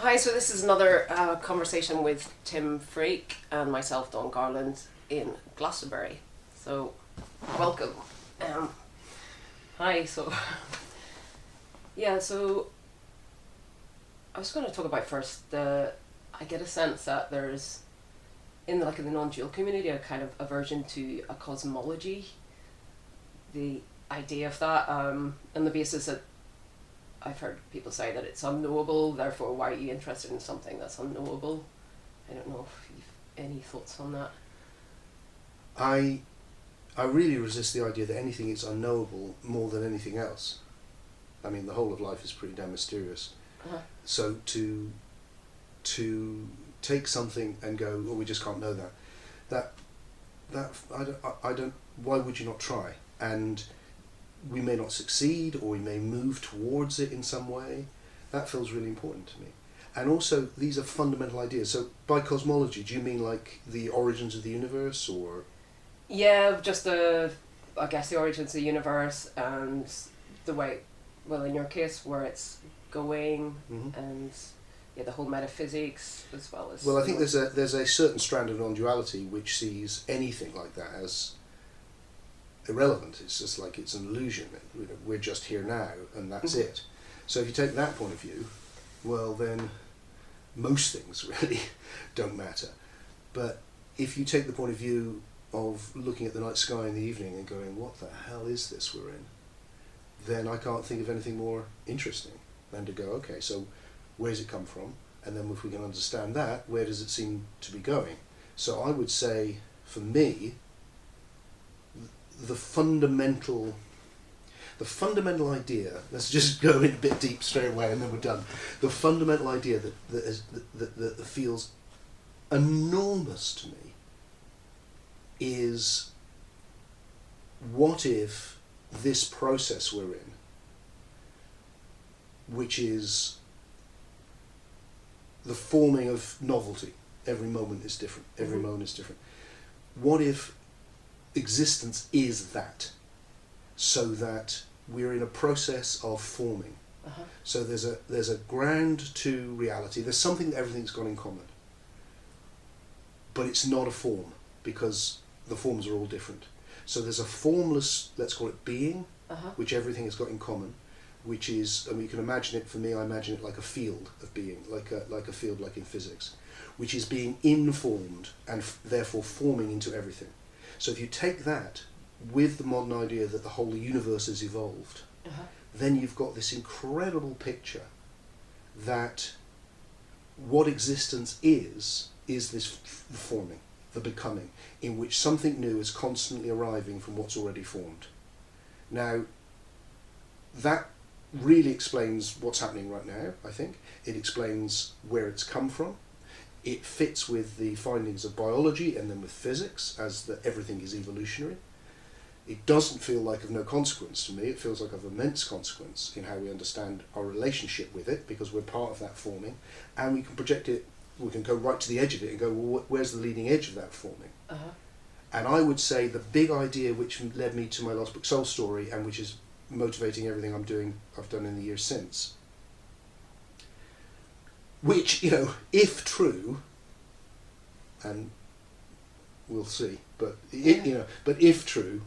Hi, so this is another conversation with Tim Freke and myself, Dawn Garland, in Glastonbury. So, welcome. Um, Hi, so, yeah, so I was going to talk about first I get a sense that there's, in the non-dual community, a kind of aversion to a cosmology, the idea of that, and the basis that I've heard people say that it's unknowable, therefore why are you interested in something that's unknowable? I don't know if you've any thoughts on that. I really resist the idea that anything is unknowable more than anything else. I mean, the whole of life is pretty damn mysterious. Uh-huh. So to take something and go, oh, we just can't know that I don't. Why would you not try? And we may not succeed, or we may move towards it in some way. That feels really important to me. And also, these are fundamental ideas. So, by cosmology, do you mean like the origins of the universe, or? Yeah, just I guess the origins of the universe and the way, well, in your case, where it's going, Mm-hmm. and yeah, the whole metaphysics as well as. Well, I think there's a certain strand of non-duality which sees anything like that as irrelevant. It's just like it's an illusion. We're just here now, and that's it. So if you take that point of view, well, then most things really don't matter. But if you take the point of view of looking at the night sky in the evening and going, what the hell is this we're in? Then I can't think of anything more interesting than to go, okay, so where's it come from? And then if we can understand that, where does it seem to be going? So I would say, for me, the fundamental idea, let's just go in a bit deep straight away and then we're done. The fundamental idea that feels enormous to me is, what if this process we're in, which is the forming of novelty, every moment is different, every moment is different, what if existence is that, so that we're in a process of forming. Uh-huh. So there's a ground to reality. There's something that everything's got in common, but it's not a form, because the forms are all different. So there's a formless, let's call it being, Uh-huh. which everything has got in common, which is, and you can imagine it, for me, I imagine it like a field of being, like a field like in physics, which is being informed and therefore forming into everything. So if you take that with the modern idea that the whole universe has evolved, Uh-huh. then you've got this incredible picture that what existence is this forming, the becoming, in which something new is constantly arriving from what's already formed. Now, that really explains what's happening right now, I think. It explains where it's come from. It fits with the findings of biology and then with physics, as that everything is evolutionary. It doesn't feel like of no consequence to me. It feels like of immense consequence in how we understand our relationship with it, because we're part of that forming, and we can project it, we can go right to the edge of it and go, well, where's the leading edge of that forming? Uh-huh. And I would say the big idea which led me to my last book, Soul Story, and which is motivating everything I've done in the years since, which, if true, and we'll see, but but if true,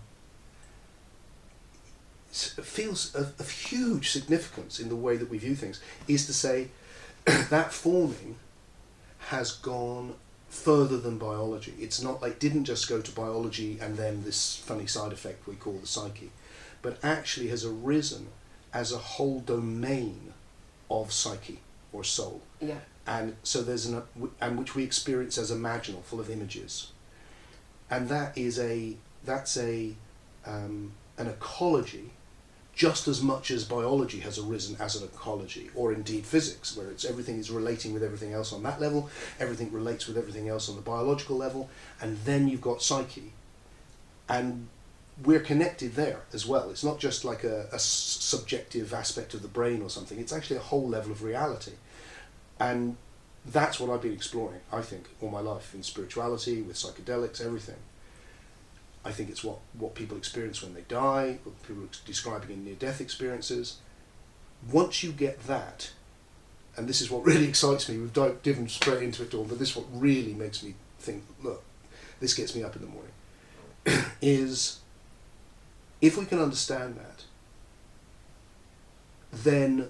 feels of huge significance in the way that we view things, is to say that forming has gone further than biology. It's not like, didn't just go to biology and then this funny side effect we call the psyche, but actually has arisen as a whole domain of psyche or soul. Yeah. And so and which we experience as imaginal, full of images, and that's an ecology, just as much as biology has arisen as an ecology, or indeed physics, where everything is relating with everything else on that level, everything relates with everything else on the biological level, and then you've got psyche, and we're connected there as well. It's not just like a subjective aspect of the brain or something. It's actually a whole level of reality. And that's what I've been exploring, I think, all my life, in spirituality, with psychedelics, everything. I think it's what people experience when they die, what people are describing in near-death experiences. Once you get that, and this is what really excites me, we've dived straight into it all, but this is what really makes me think, look, this gets me up in the morning, is if we can understand that, then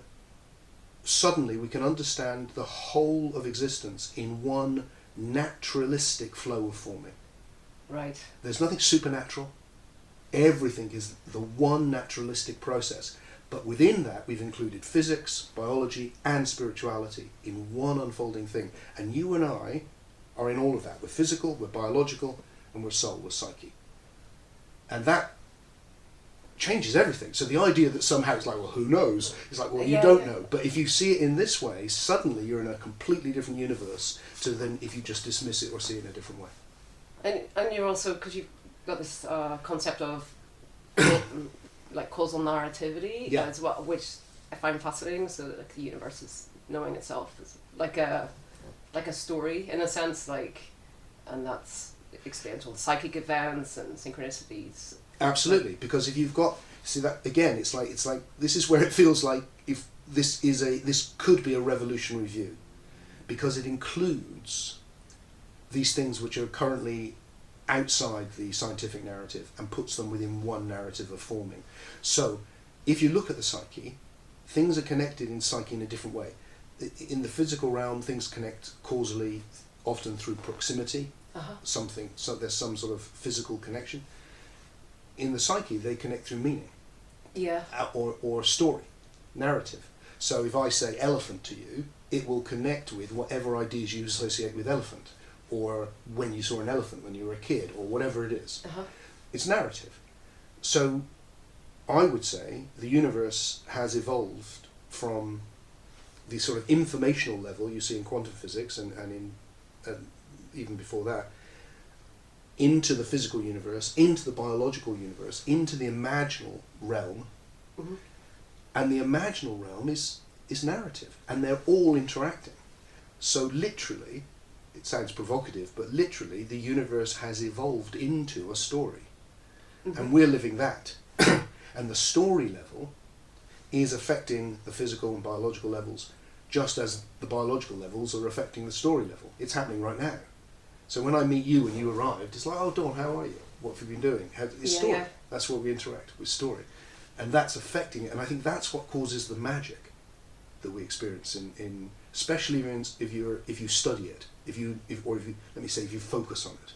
suddenly we can understand the whole of existence in one naturalistic flow of forming. Right. There's nothing supernatural. Everything is the one naturalistic process. But within that, we've included physics, biology, and spirituality in one unfolding thing. And you and I are in all of that. We're physical, we're biological, and we're soul, we're psyche. And that changes everything. So the idea that somehow it's like, well, who knows? It's like, well, you don't know. But if you see it in this way, suddenly you're in a completely different universe to then if you just dismiss it or see it in a different way. And you're also, because you've got this concept of like causal narrativity as well, which I find fascinating. So like the universe is knowing itself is like a story in a sense, like, and that's explains all the psychic events and synchronicities. Absolutely, because if you've got, see that again, it's like this is where it feels like if this could be a revolutionary view, because it includes these things which are currently outside the scientific narrative and puts them within one narrative of forming. So if you look at the psyche, things are connected in psyche in a different way. In the physical realm, things connect causally, often through proximity, so there's some sort of physical connection. In the psyche, they connect through meaning, or story, narrative. So if I say elephant to you, it will connect with whatever ideas you associate with elephant, or when you saw an elephant when you were a kid, or whatever it is. It's narrative. So I would say the universe has evolved from the sort of informational level you see in quantum physics and in even before that, into the physical universe, into the biological universe, into the imaginal realm. And the imaginal realm is narrative, and they're all interacting. So literally, it sounds provocative, but literally the universe has evolved into a story. And we're living that. And the story level is affecting the physical and biological levels, just as the biological levels are affecting the story level. It's happening right now. So when I meet you when you arrived, it's like, oh, Dawn, how are you? What have you been doing? It's story. Yeah. That's what we interact with, story. And that's affecting it. And I think that's what causes the magic that we experience in especially if you study it, if you focus on it,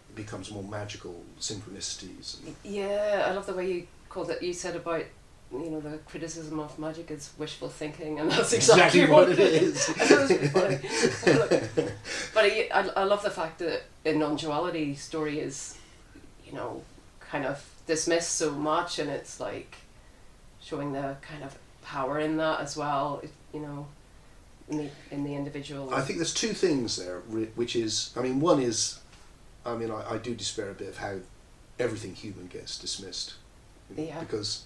it becomes more magical, synchronicities. I love the way you called it. You said about, the criticism of magic is wishful thinking, and that's exactly what it is. I thought it was really funny. But I love the fact that in non-duality, story is, kind of dismissed so much, and it's like showing the kind of power in that as well, in the individual. I think there's two things there, which is, one is, I do despair a bit of how everything human gets dismissed. Because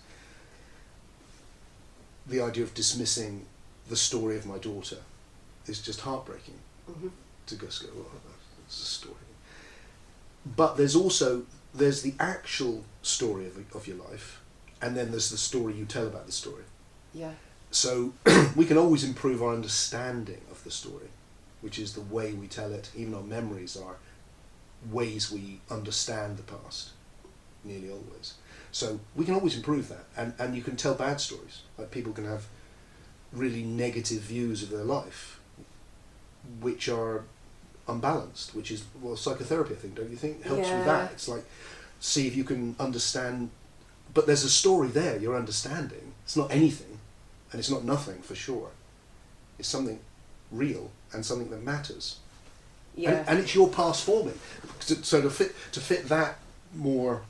the idea of dismissing the story of my daughter is just heartbreaking. To just go, oh, that's a story. But there's the actual story of your life, and then there's the story you tell about the story. So we can always improve our understanding of the story, which is the way we tell it. Even our memories are ways we understand the past, nearly always. So we can always improve that, and you can tell bad stories. Like people can have really negative views of their life, which are unbalanced, which is, psychotherapy, I think, don't you think, helps with that. It's like, see if you can understand, but there's a story there you're understanding. It's not anything, and it's not nothing for sure. It's something real and something that matters. And it's your past forming. So to fit that more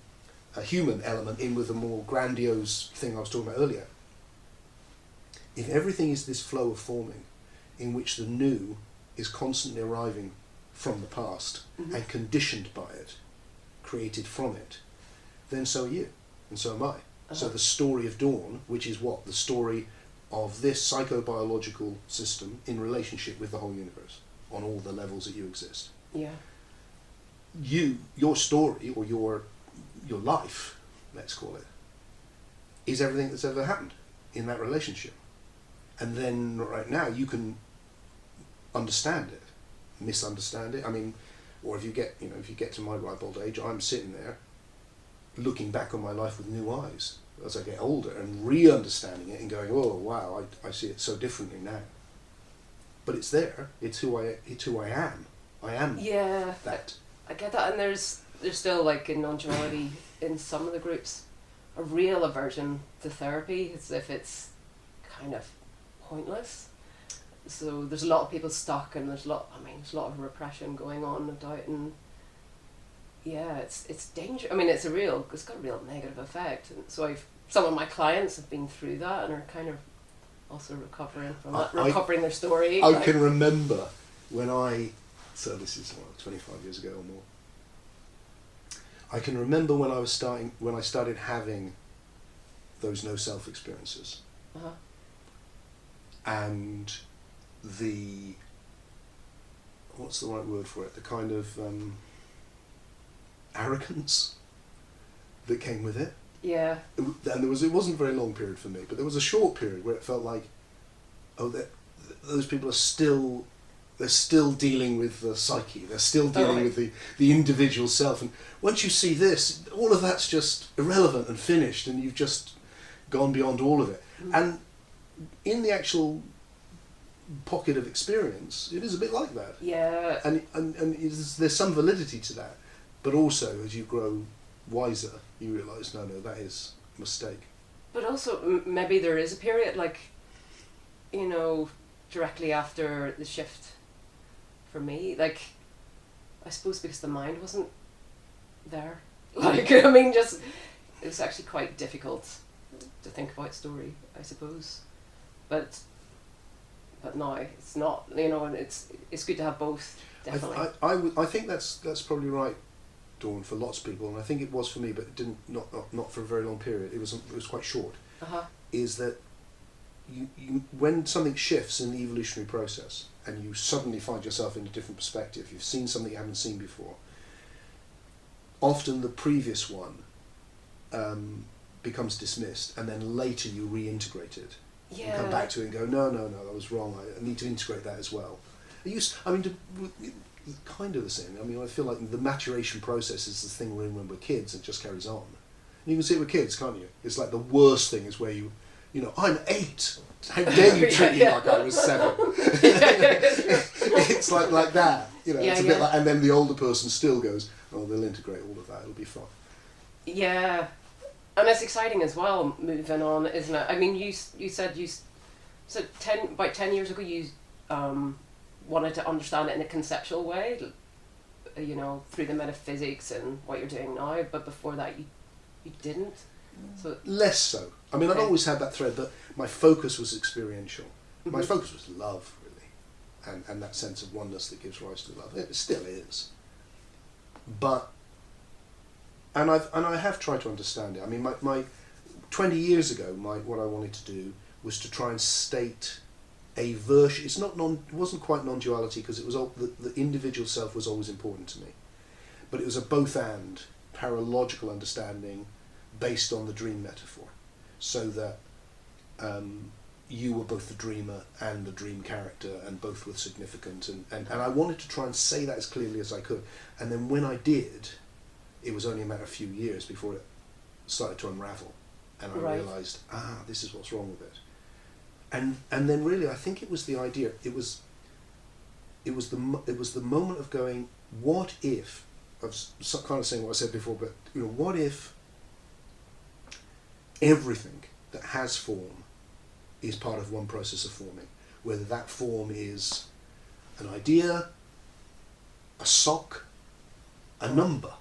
a human element in with the more grandiose thing I was talking about earlier, if everything is this flow of forming in which the new is constantly arriving from the past and conditioned by it, created from it, then so are you, and so am I. So the story of Dawn, which is what? The story of this psychobiological system in relationship with the whole universe, on all the levels that you exist. Your story, or your life, let's call it, is everything that's ever happened in that relationship. And then right now you can understand it, misunderstand it. I mean, or if you get to my ripe old age, I'm sitting there looking back on my life with new eyes as I get older and re-understanding it and going, oh wow, I see it so differently now. But it's there. It's who I am. I am that. I get that, and there's still, like, in non-duality in some of the groups, a real aversion to therapy, as if it's kind of pointless. So there's a lot of people stuck, and there's a lot of repression going on, no doubt, and yeah, it's dangerous. I mean, it's got a real negative effect, and so some of my clients have been through that and are kind of also recovering from that, recovering their story. I can remember when so this is 25 years ago or more. I can remember when I started having those no self experiences, and what's the right word for it? The kind of arrogance that came with it. Yeah. And it wasn't a very long period for me, but there was a short period where it felt like, those people they're still dealing with the psyche, they're still dealing with the individual self, and once you see this, all of that's just irrelevant and finished, and you've just gone beyond all of it. And in the actual pocket of experience, it is a bit like that. Yeah. And there's some validity to that, but also as you grow wiser, you realise no, that is a mistake. But also maybe there is a period, like, directly after the shift for me, like, I suppose because the mind wasn't there. Like, I mean, just, it was actually quite difficult to think about story, I suppose. But no, it's not, and it's good to have both, definitely. I think that's probably right, Dawn, for lots of people, and I think it was for me, but it didn't, not for a very long period. It was quite short. Is that you when something shifts in the evolutionary process and you suddenly find yourself in a different perspective, you've seen something you haven't seen before, often the previous one becomes dismissed, and then later you reintegrate it. Yeah. You come back to it and go, no, that was wrong, I need to integrate that as well. Kind of the same. I mean, I feel like the maturation process is the thing we're in when we're kids, and it just carries on. And you can see it with kids, can't you? It's like the worst thing is where I'm 8. How dare you treat me like I was 7? It's like that. It's a bit like, and then the older person still goes, oh, they'll integrate all of that, it'll be fine. Yeah. And it's exciting as well, moving on, isn't it? I mean, you said about 10 years ago you wanted to understand it in a conceptual way, through the metaphysics and what you're doing now, but before that you didn't. So less so. I mean, I'd always had that thread, but my focus was experiential. My focus was love, really, and that sense of oneness that gives rise to love. It still is. But and I have tried to understand it. I mean, my 20 years ago, what I wanted to do was to try and state a version. It wasn't quite non-duality, because it was the individual self was always important to me, but it was a both and paralogical understanding based on the dream metaphor, so that you were both the dreamer and the dream character, and both were significant, and I wanted to try and say that as clearly as I could. And then when I did, it was only a matter of a few years before it started to unravel, and I realised, this is what's wrong with it. And then really, I think it was the idea. It was the moment of going, what if? I was kind of saying what I said before, but what if everything that has form is part of one process of forming? Whether that form is an idea, a sock, a number,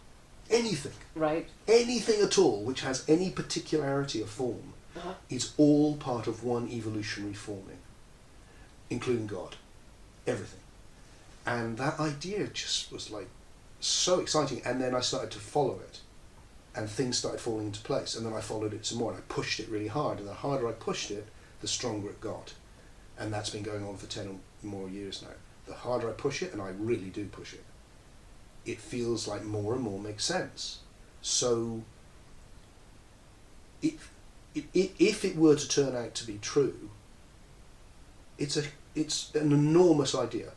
anything. Right. Anything at all which has any particularity of form is all part of one evolutionary forming, including God. Everything. And that idea just was like so exciting, and then I started to follow it, and things started falling into place, and then I followed it some more, and I pushed it really hard, and the harder I pushed it, the stronger it got. And that's been going on for 10 or more years now. The harder I push it, and I really do push it, it feels like more and more makes sense. So if it were to turn out to be true, it's an enormous idea,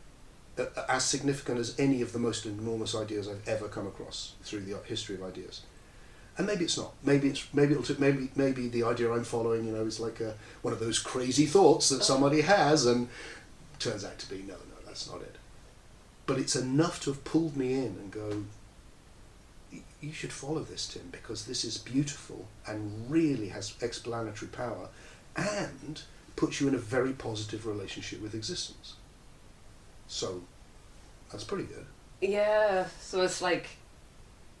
as significant as any of the most enormous ideas I've ever come across through the history of ideas. And maybe it's not. Maybe the idea I'm following, is like one of those crazy thoughts that somebody has, and turns out to be no, that's not it. But it's enough to have pulled me in and go, you should follow this, Tim, because this is beautiful and really has explanatory power, and puts you in a very positive relationship with existence. So that's pretty good. Yeah. So it's like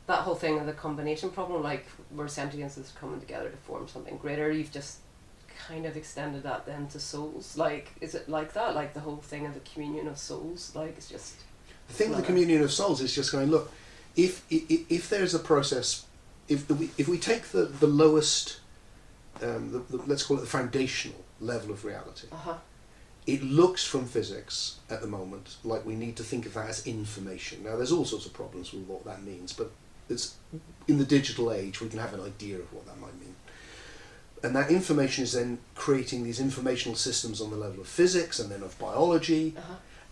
that whole thing of the combination problem, like where sentiences coming together to form something greater. You've just kind of extended that then to souls. Like, is it like that? Like the whole thing of the communion of souls? Like, it's just... The thing with the communion of souls is just going, look, if there's a process, if we take the lowest, let's call it the foundational level of reality, it looks from physics at the moment like we need to think of that as information. Now, there's all sorts of problems with what that means, but it's in the digital age we can have an idea of what that might mean. And that information is then creating these informational systems on the level of physics, and then of biology,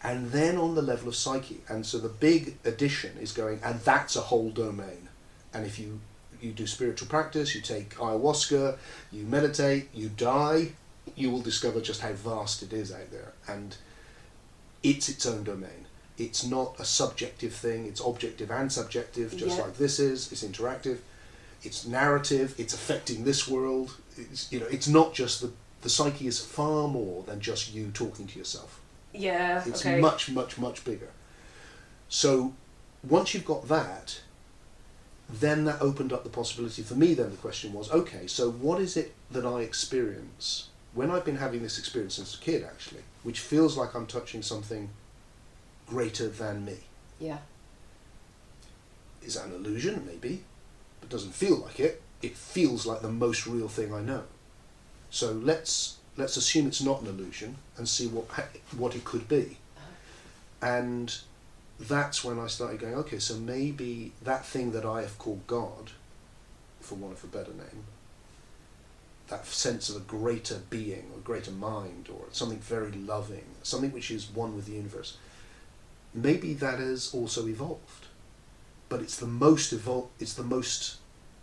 and then on the level of psyche. And so the big addition is going, and that's a whole domain. And if you do spiritual practice, you take ayahuasca, you meditate, you die, you will discover just how vast it is out there. And it's its own domain. It's not a subjective thing, it's objective and subjective, just like this is. It's interactive, it's narrative, it's affecting this world. It's not just the psyche is far more than just you talking to yourself. Yeah, it's much, much, much bigger. So once you've got that, then that opened up the possibility for me. Then the question was, okay, so what is it that I experience when I've been having this experience since a kid, actually, which feels like I'm touching something greater than me? Yeah. Is that an illusion? Maybe. But it doesn't feel like it. It feels like the most real thing I know. So let's assume it's not an illusion and see what it could be. And that's when I started going, okay, so maybe that thing that I have called God, for want of a better name, that sense of a greater being or greater mind or something very loving, something which is one with the universe, maybe that has also evolved. But it's the most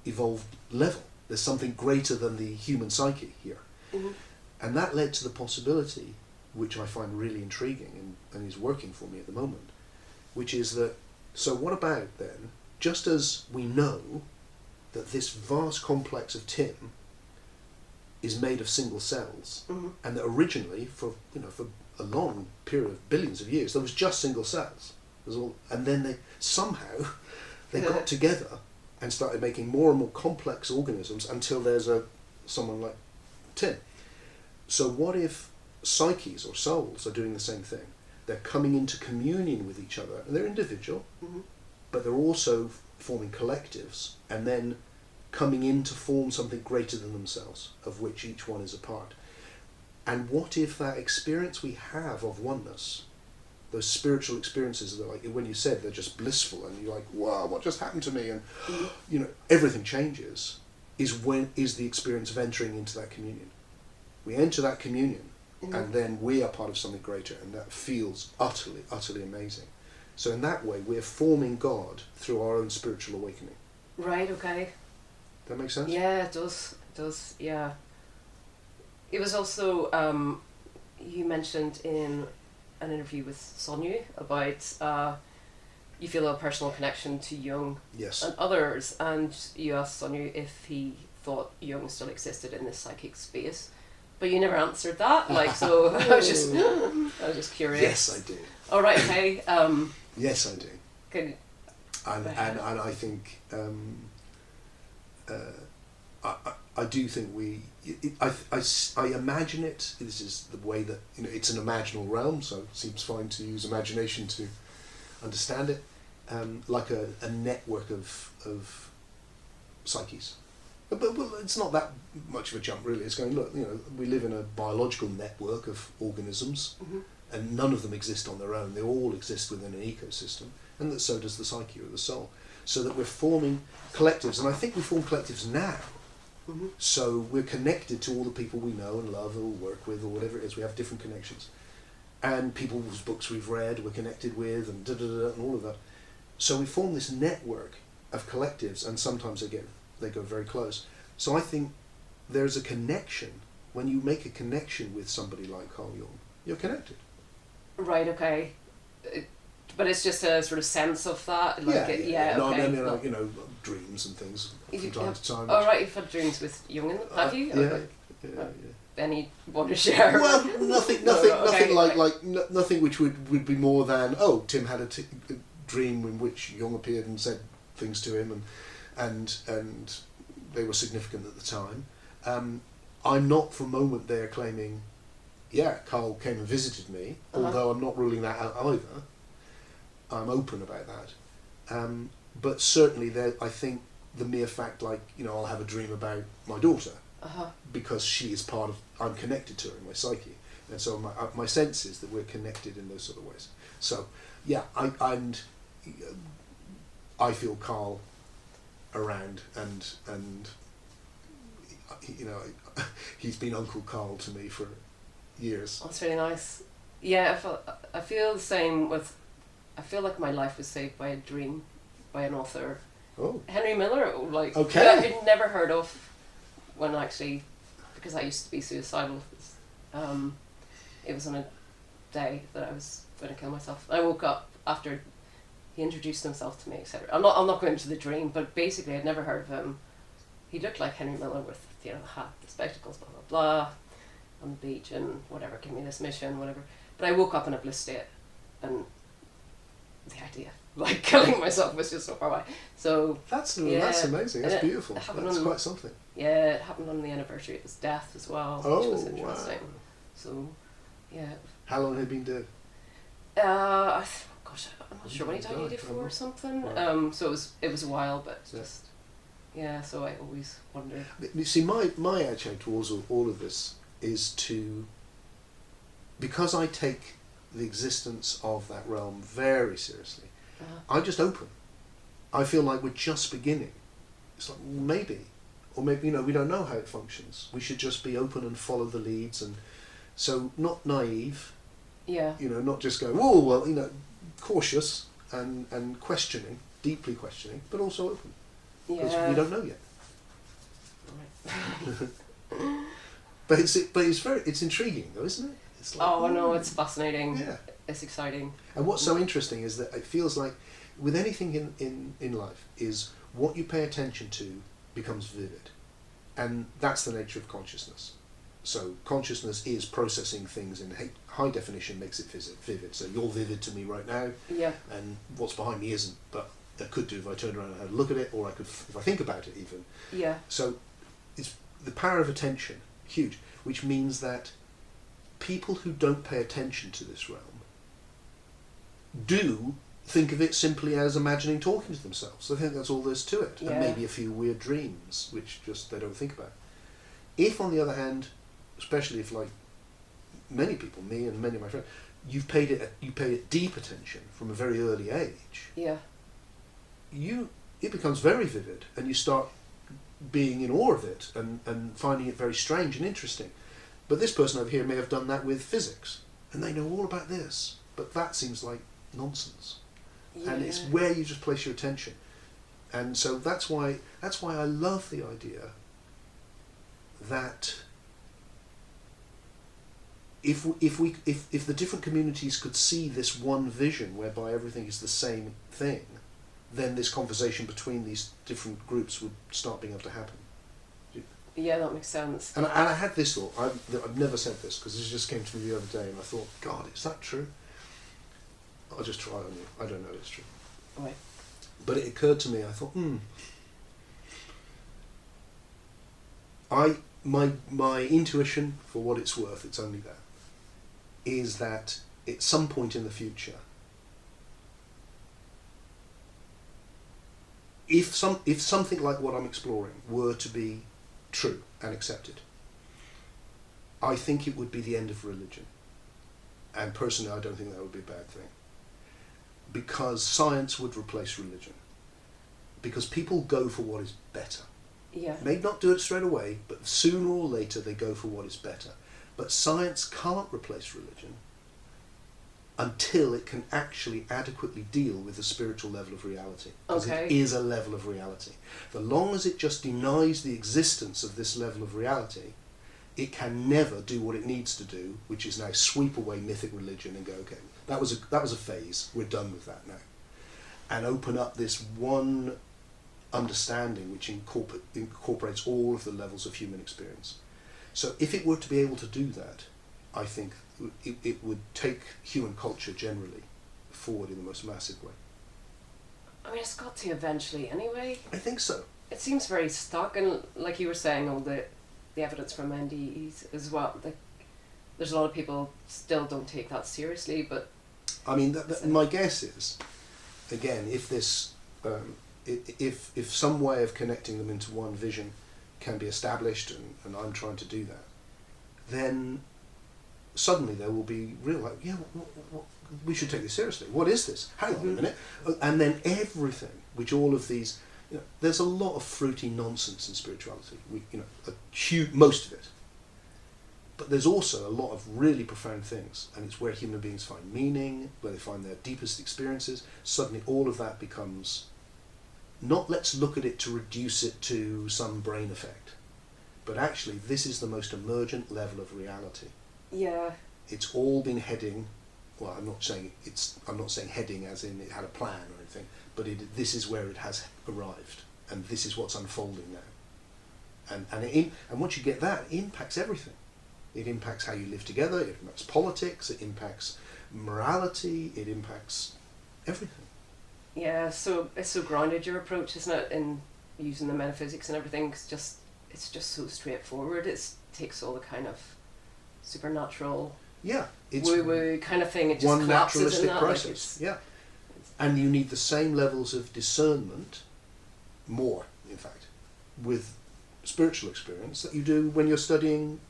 evolved level. There's something greater than the human psyche here. And that led to the possibility, which I find really intriguing and is working for me at the moment, which is that, so what about then, just as we know that this vast complex of Tim is made of single cells, and that originally, for a long period of billions of years, there was just single cells. And then they somehow got together and started making more and more complex organisms until there's someone like Tim. So what if psyches or souls are doing the same thing? They're coming into communion with each other, and they're individual, but they're also forming collectives, and then coming in to form something greater than themselves, of which each one is a part. And what if that experience we have of oneness, those spiritual experiences that, like when you said, they're just blissful, and you're like, wow, what just happened to me? And everything changes, is the experience of entering into that communion. We enter that communion, and then we are part of something greater, and that feels utterly, utterly amazing. So in that way, we're forming God through our own spiritual awakening. Right, okay. That makes sense? Yeah, it does. It does, yeah. It was also, you mentioned in an interview with Sonyu about you feel a personal connection to Jung and others, and you asked Sonyu if he thought Jung still existed in this psychic space. But you never answered that, so I was just curious. Yes, I do. Oh, right, okay. Yes, I do. Good. And I think I do think I imagine it. This is the way that it's an imaginal realm, so it seems fine to use imagination to understand it, like a network of psyches. But it's not that much of a jump, really. It's going, look, we live in a biological network of organisms, and none of them exist on their own. They all exist within an ecosystem, and so does the psyche or the soul. So that we're forming collectives, and I think we form collectives now, Mm-hmm. So we're connected to all the people we know and love or work with or whatever it is. We have different connections. And people whose books we've read, we're connected with, and and all of that. So we form this network of collectives, and sometimes they go very close. So I think there's a connection. When you make a connection with somebody like Carl Jung, you're connected. Right, okay. But it's just a sort of sense of that? Like No, okay. no, dreams and things from time to time. Oh, right, you've had dreams with Jung, have you? Yeah, Okay. yeah. Any want to share? Well, nothing nothing which would be more than, oh, Tim had a dream in which Jung appeared and said things to him, and they were significant at the time. I'm not for a moment there claiming, yeah, Carl came and visited me, although I'm not ruling that out either. I'm open about that. But certainly I think the mere fact, like, I'll have a dream about my daughter, because she is I'm connected to her in my psyche. And so my sense is that we're connected in those sort of ways. So, yeah, I feel Carl around, and he's been Uncle Carl to me for years. That's really nice. Yeah, I feel the same with. I feel like my life was saved by a dream, by an author. Oh. Henry Miller, like okay. I'd never heard of when actually, because I used to be suicidal. It was on a day that I was going to kill myself. I woke up after he introduced himself to me, etc. I'm not going into the dream, but basically I'd never heard of him. He looked like Henry Miller with the hat, the spectacles, blah blah blah, on the beach and whatever. Give me this mission, whatever. But I woke up in a bliss state, and the idea, like killing myself, was just so far away. So that's amazing. That's beautiful. That's quite something. Yeah, it happened on the anniversary of his death as well, which was interesting. Wow. So, yeah. How long had he been dead? Gosh, I'm not sure when he died. 84 or something. Right. So it was a while, but just so I always wondered. You see, my attitude towards all of this is because I take the existence of that realm very seriously. I'm just open. I feel like we're just beginning. It's like maybe we don't know how it functions. We should just be open and follow the leads, and so not naive. Yeah. Not just go, oh well, cautious and questioning, deeply questioning, but also open. Yeah. Because we don't know yet. Right. But it's intriguing though, isn't it? It's like, I know, it's fascinating. Yeah. It's exciting. And what's so interesting is that it feels like with anything in life is what you pay attention to becomes vivid. And that's the nature of consciousness. So consciousness is processing things in high definition, makes it vivid. So you're vivid to me right now, yeah. And what's behind me isn't, but I could do if I turned around and had a look at it, or I could if I think about it even. Yeah. So it's the power of attention, huge, which means that people who don't pay attention to this realm do think of it simply as imagining talking to themselves. They think that's all there's to it, and maybe a few weird dreams, which just they don't think about. If, on the other hand, especially if, like many people, me and many of my friends, you paid it deep attention from a very early age. Yeah. It becomes very vivid, and you start being in awe of it and finding it very strange and interesting. But this person over here may have done that with physics, and they know all about this, but that seems like nonsense. Yeah. And it's where you just place your attention. And so that's why I love the idea that if the different communities could see this one vision whereby everything is the same thing, then this conversation between these different groups would start being able to happen. Yeah, that makes sense. And I had this thought. I've never said this because this just came to me the other day, and I thought, God, is that true? I'll just try it on you. I don't know if it's true. Right. But it occurred to me. I thought, my intuition, for what it's worth, it's only that, is that at some point in the future, if something like what I'm exploring were to be true and accepted, I think it would be the end of religion. And personally, I don't think that would be a bad thing. Because science would replace religion. Because people go for what is better. Yeah. May not do it straight away, but sooner or later they go for what is better. But science can't replace religion until it can actually adequately deal with the spiritual level of reality. Because Okay. it is a level of reality. The long as it just denies the existence of this level of reality, it can never do what it needs to do, which is now sweep away mythic religion and go, okay, that was a phase, we're done with that now. And open up this one understanding which incorporates all of the levels of human experience. So if it were to be able to do that, I think it would take human culture generally forward in the most massive way. I mean, it's got to eventually anyway. I think so. It seems very stuck, and like you were saying, all the evidence from NDEs as well. There's a lot of people still don't take that seriously, but I mean, my guess is, again, if this, if some way of connecting them into one vision can be established, and I'm trying to do that, then suddenly there will be real, like, yeah, we should take this seriously. What is this? Hang on a minute. And then everything, which all of these, there's a lot of fruity nonsense in spirituality. Most of it. But there's also a lot of really profound things, and it's where human beings find meaning, where they find their deepest experiences. Suddenly all of that becomes not let's look at it to reduce it to some brain effect, but actually this is the most emergent level of reality. yeah, It's all been heading, well, I'm not saying heading as in it had a plan or anything, but this is where it has arrived, and this is what's unfolding now. And once you get that, it impacts everything. It impacts how you live together, it impacts politics, it impacts morality, it impacts everything. yeah. So it's so grounded, your approach, isn't it, in using the metaphysics and everything. It's just so straightforward. It takes all the kind of supernatural, Yeah, it's woo-woo kind of thing. It just one collapses in naturalistic that. process. Yeah, and you need the same levels of discernment, more in fact, with spiritual experience that you do when you're studying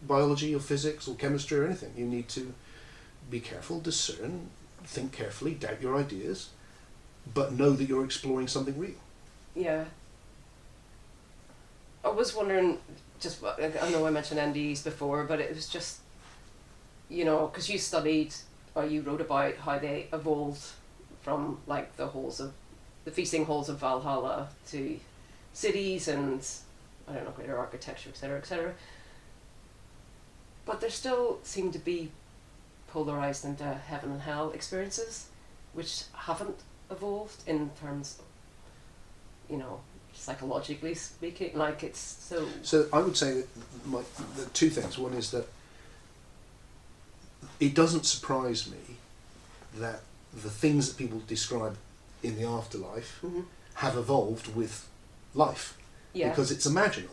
biology or physics or chemistry or anything. You need to be careful, discern, think carefully, doubt your ideas, but know that you're exploring something real. Yeah. I was wondering, just, I know I mentioned NDEs before, but it was just, because you studied, or you wrote about how they evolved from like the feasting halls of Valhalla to cities and, I don't know, greater architecture, etc., etc. But there still seem to be polarized into heaven and hell experiences, which haven't evolved in terms of, psychologically speaking. Like, it's so... So I would say that the two things. One is that it doesn't surprise me that the things that people describe in the afterlife have evolved with life. Yeah. Because it's imaginal.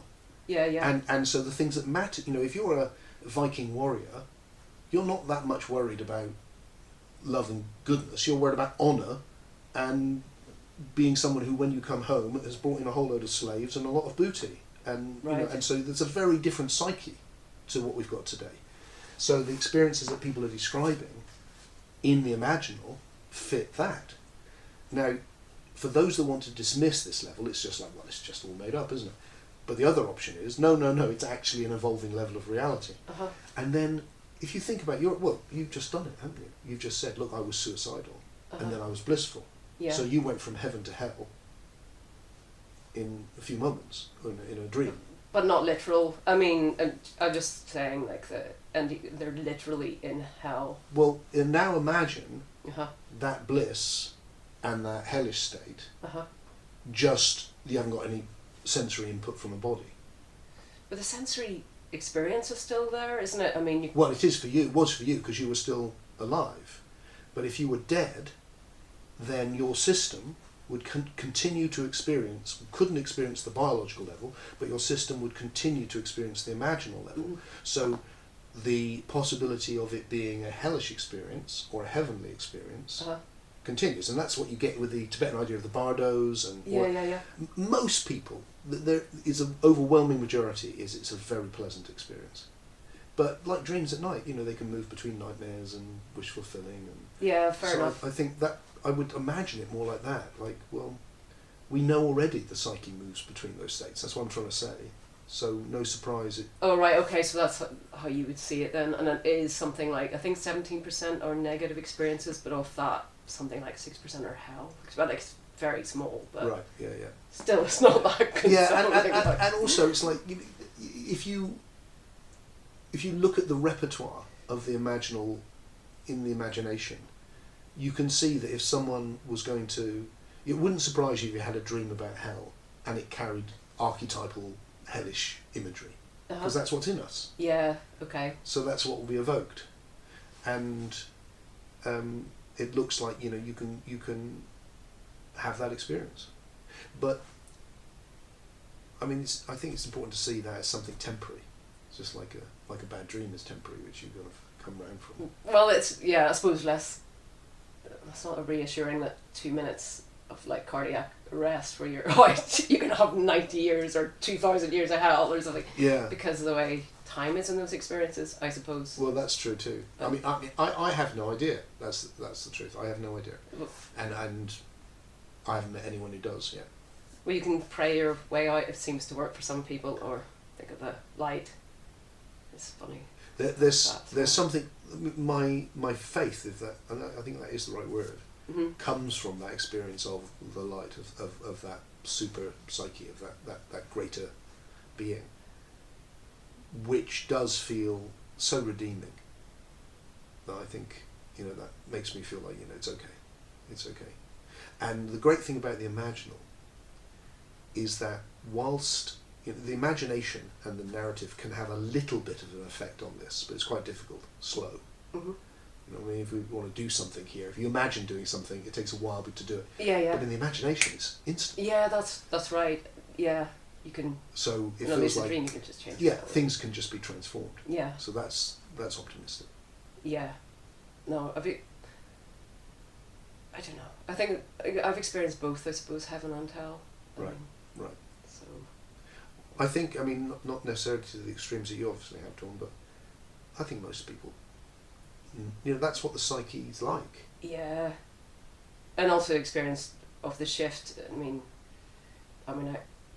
Yeah, yeah. And so the things that matter, if you're a Viking warrior, you're not that much worried about love and goodness. You're worried about honour and being someone who, when you come home, has brought in a whole load of slaves and a lot of booty. And Right. and so there's a very different psyche to what we've got today. So the experiences that people are describing in the imaginal fit that. Now, for those that want to dismiss this level, it's just like, well, it's just all made up, isn't it? But the other option is, no, it's actually an evolving level of reality. Uh-huh. And then, if you think about you've just done it, haven't you? You've just said, look, I was suicidal, and then I was blissful. Yeah. So you went from heaven to hell in a few moments, in a dream. But not literal. I mean, I'm just saying, like, they're literally in hell. Well, and now imagine Uh-huh. that bliss and that hellish state, Uh-huh. just you haven't got any sensory input from a body. But the sensory experience is still there, isn't it? I mean, Well, it is for you. It was for you because you were still alive. But if you were dead, then your system would continue to couldn't experience the biological level, but your system would continue to experience the imaginal level. So the possibility of it being a hellish experience or a heavenly experience continues. And that's what you get with the Tibetan idea of the bardos. And yeah. Most people, there is an overwhelming majority, it's a very pleasant experience. But like dreams at night, they can move between nightmares and wish fulfilling. Yeah, fair enough. I think that I would imagine it more like that. Like, well, we know already the psyche moves between those states. That's what I'm trying to say. So no surprise. Oh right, okay, so that's how you would see it then, and it is something like I think 17% are negative experiences, but of that something like 6% are hell. Well, like it's very small, but right, yeah. Still, it's not that good. Yeah, and also it's like if you look at the repertoire of the imaginal in the imagination, you can see that if someone was going to, it wouldn't surprise you if you had a dream about hell and it carried archetypal hellish imagery, because that's what's in us. Yeah. Okay. So that's what will be evoked, and it looks like you can have that experience, but I mean, I think it's important to see that as something temporary. It's just like a bad dream is temporary, which you kind of come round from. Well, it's I suppose less. It's not reassuring that 2 minutes of like cardiac arrest where you're you can have 90 years or 2,000 years of hell or something. Yeah. Because of the way time is in those experiences, I suppose. Well, that's true too. I have no idea. That's the truth. I have no idea, and I haven't met anyone who does yet. Well, you can pray your way out. It seems to work for some people, or think of the light. It's funny. There's something. My faith, if that, and I think that is the right word, comes from that experience of the light of that super psyche, of that greater being, which does feel so redeeming that I think that makes me feel like it's okay. And the great thing about the imaginal is that whilst the imagination and the narrative can have a little bit of an effect on this, but it's quite difficult, slow. Mm-hmm. If we want to do something here, if you imagine doing something, it takes a while to do it. Yeah. But in the imagination, it's instant. Yeah, that's right. Yeah, you can. So it in a feels lucid like dream, you can just change. Yeah, things can just be transformed. Yeah. So that's optimistic. Yeah. No, I don't know. I think I've experienced both. I suppose heaven and hell. Right. So. I think, not necessarily to the extremes that you obviously have, Dawn, but I think most people, that's what the psyche is like. Yeah, and also experience of the shift.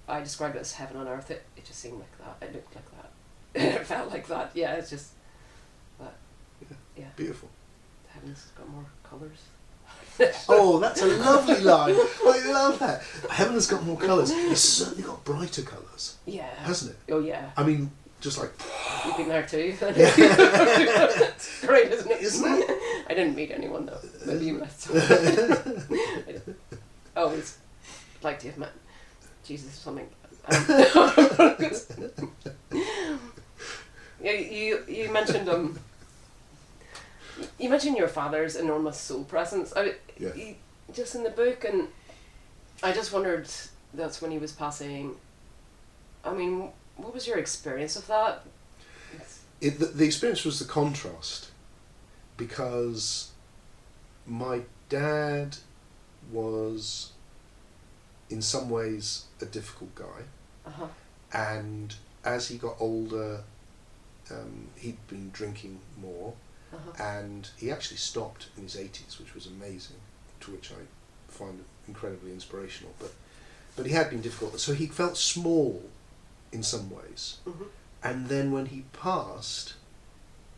I describe it as heaven on earth. It just seemed like that. It looked like that. It felt like that. Yeah, it's just that. Yeah. Beautiful. Heaven's got more colours. Oh, that's a lovely line. I love that. Heaven has got more colours. It's certainly got brighter colours. Yeah. Hasn't it? Oh yeah. Just like... You've been there too. It's great, isn't it? Isn't it? I didn't meet anyone though. Maybe you met someone. I always like to have met Jesus or something. You mentioned you mentioned your father's enormous soul presence. Just in the book, and I just wondered. That's when he was passing. What was your experience of that? The experience was the contrast, because my dad was in some ways a difficult guy, and as he got older, he'd been drinking more, and he actually stopped in his 80s, which was amazing, to which I find incredibly inspirational. But he had been difficult, so he felt small in some ways, and then when he passed,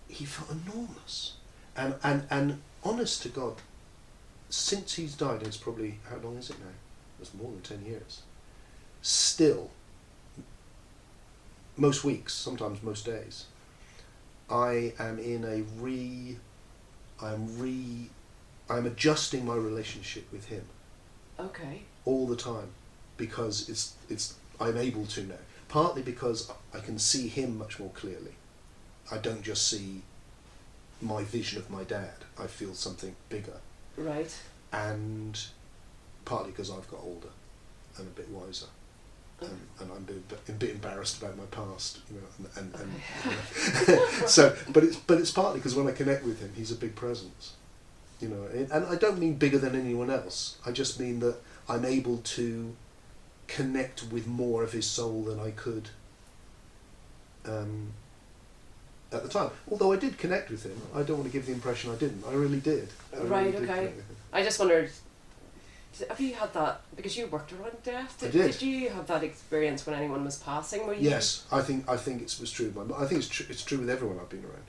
he felt enormous, and honest to God, since he's died, it's probably, how long is it now? It's more than 10 years. Still, most weeks, sometimes most days, I am I'm adjusting my relationship with him. Okay. All the time, because I'm able to now. Partly because I can see him much more clearly. I don't just see my vision of my dad. I feel something bigger. Right. And partly because I've got older and a bit wiser. And I'm a bit embarrassed about my past, so, but it's partly because when I connect with him, he's a big presence, and I don't mean bigger than anyone else. I just mean that I'm able to connect with more of his soul than I could at the time. Although I did connect with him, I don't want to give the impression I didn't. I really did. I just wondered, Have you had that, because you worked around death? I did. Did you have that experience when anyone was passing? Were you? Yes, I think it was true. I think it's true with everyone I've been around.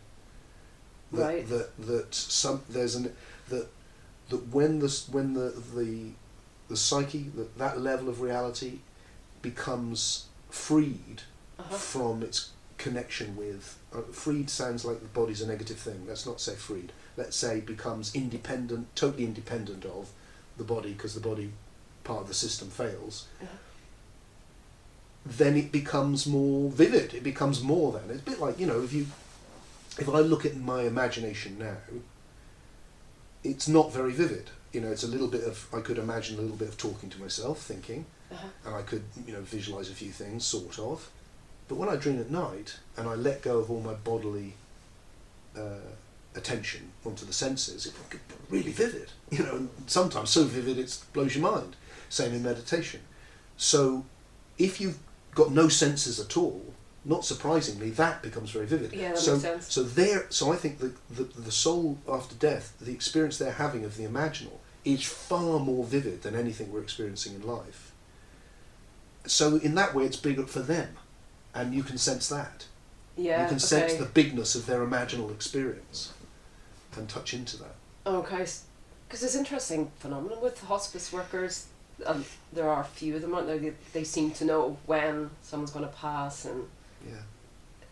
Right. That when the psyche, that level of reality becomes freed from its connection with, freed sounds like the body's a negative thing. Let's not say freed. Let's say becomes independent, totally independent of the body, because the body part of the system fails. Then it becomes more vivid. It becomes more than. It's a bit like, if I look at my imagination now, it's not very vivid. It's a little bit of, I could imagine a little bit of talking to myself, thinking, and I could, visualise a few things, sort of. But when I dream at night, and I let go of all my bodily attention onto the senses, it can be really vivid. And sometimes so vivid it blows your mind. Same in meditation. So if you've got no senses at all, not surprisingly, that becomes very vivid. Yeah, that makes sense. So I think the soul after death, the experience they're having of the imaginal, is far more vivid than anything we're experiencing in life. So in that way, it's bigger for them, and you can sense that. Yeah. You can sense the bigness of their imaginal experience, and touch into that. Okay, because it's an interesting phenomenon with hospice workers. There are a few of them out there. They seem to know when someone's going to pass, and